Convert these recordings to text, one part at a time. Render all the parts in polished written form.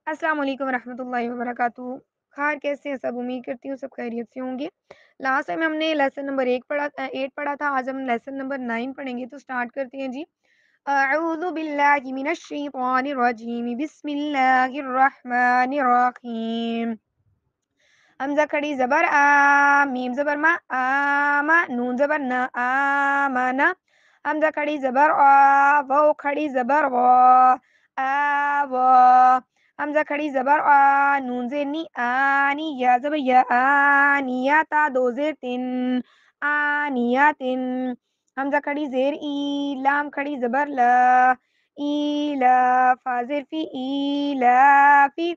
السلام علیکم ورحمۃ اللہ وبرکاتہ۔ خیر کیسے ہیں سب؟ امید کرتی ہوں سب خیریت سے ہوں گے۔ لاسٹ ٹائم ہم نے لیسن نمبر 8 پڑھا تھا، آج ہم لیسن نمبر 9 پڑھیں گے، تو سٹارٹ کرتے ہیں جی۔ اعوذ باللہ من الشیطان الرجیم، بسم اللہ الرحمن الرحیم۔ حمزہ کھڑی زبر آ، میم زبر ما، آما، نون زبر نا، آمنا۔ حمزہ کھڑی زبر آ، واو کھڑی زبر وا، آوا۔ حمزہ کھڑی زبر آ، نون زیر نی، آنی، یا زبر یا، آنیا، تا دو زیر تن، آنیاتن۔ حمزہ کھڑی زیر ای، لام کھڑی زبر لا، ایلا، فا زیر فی، ایلافی۔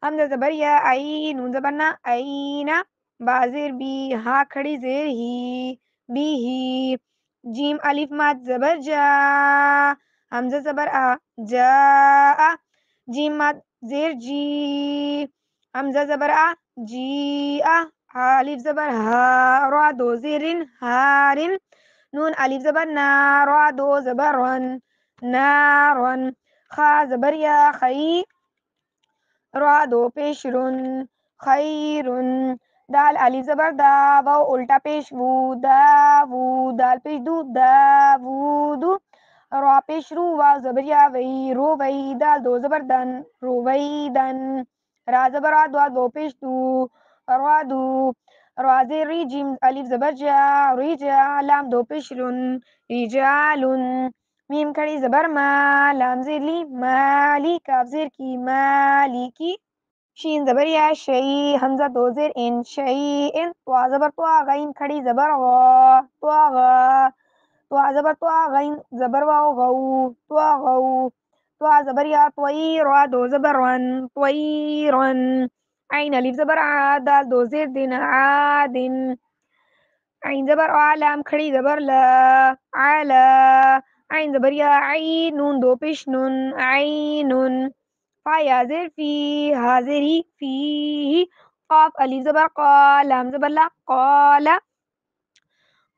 حمزہ زبر یا، آئی، نون زبر نا، آئینا، با زیر بی، ہا کھڑی زیر ہی، بی ہی۔ جیم الف ماد زبر جا، حمزہ زبر آ، جا، جیم ماد زیر جی، حمزہ زبر آ، جی، ہا الف زبر ہا، را دو زیرن، ہارن۔ نون الف زبر نا، را دو زبر رن، نارن۔ خا زبر یا، خی، را دو پیش رن، خیرن۔ دال الف زبر دا، واو الٹا پیش وو، داوو، دال پیش دو، داوودو۔ را پیش رو، واو زبر یا، وی، رو وی، دال دو زبر دن، رویدن۔ را زبر آ، دو پیش دو، رادو۔ را زیر ری، جیم الف زبر جا، رجا، لام دو پیش رن، رجالن۔ میم کھڑی زبر ما، لام زیر لی، مالی، کاف زیر کی، مالی کی۔ شین زبر یا، شئی، حمزہ دو زیر ان، شیئن۔ طوا زبر طوا، غین کھڑی زبر غا، طغا۔ طوا زبر طوا، غین زبر واو، غو، طغو۔ طوا زبر یا، طوئی، را دو زبر رن، طویرن۔ عین الف زبر آ، دال دو زیر دن، عادن۔ عین زبر آ، لام کھڑی زبر لا، علا۔ عین زبر یا، عین، نون دو پیش نن، عینن۔ فا یا زیر فی، ہا زیر ہی، فی ہی۔ قاف الف زبر قا، لام زبر لا، قالا۔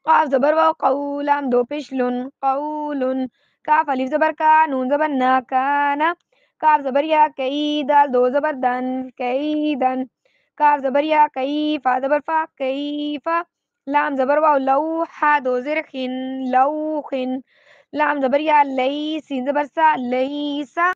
قاف زبر واو، قو، لام دو پیش لن، قولن۔ کاف الف زبر کا، نون زبر نا، کانا۔ کاف زبر یا، کئی، دال دو زبر دن، کیدن۔ کاف زبر یا، کئی، فا زبر فا، کیفا۔ لام زبر واو، لو، ہا دو زیر خن، لوخن۔ لام زبر یا، لئی، سین زبر سا، لیسا۔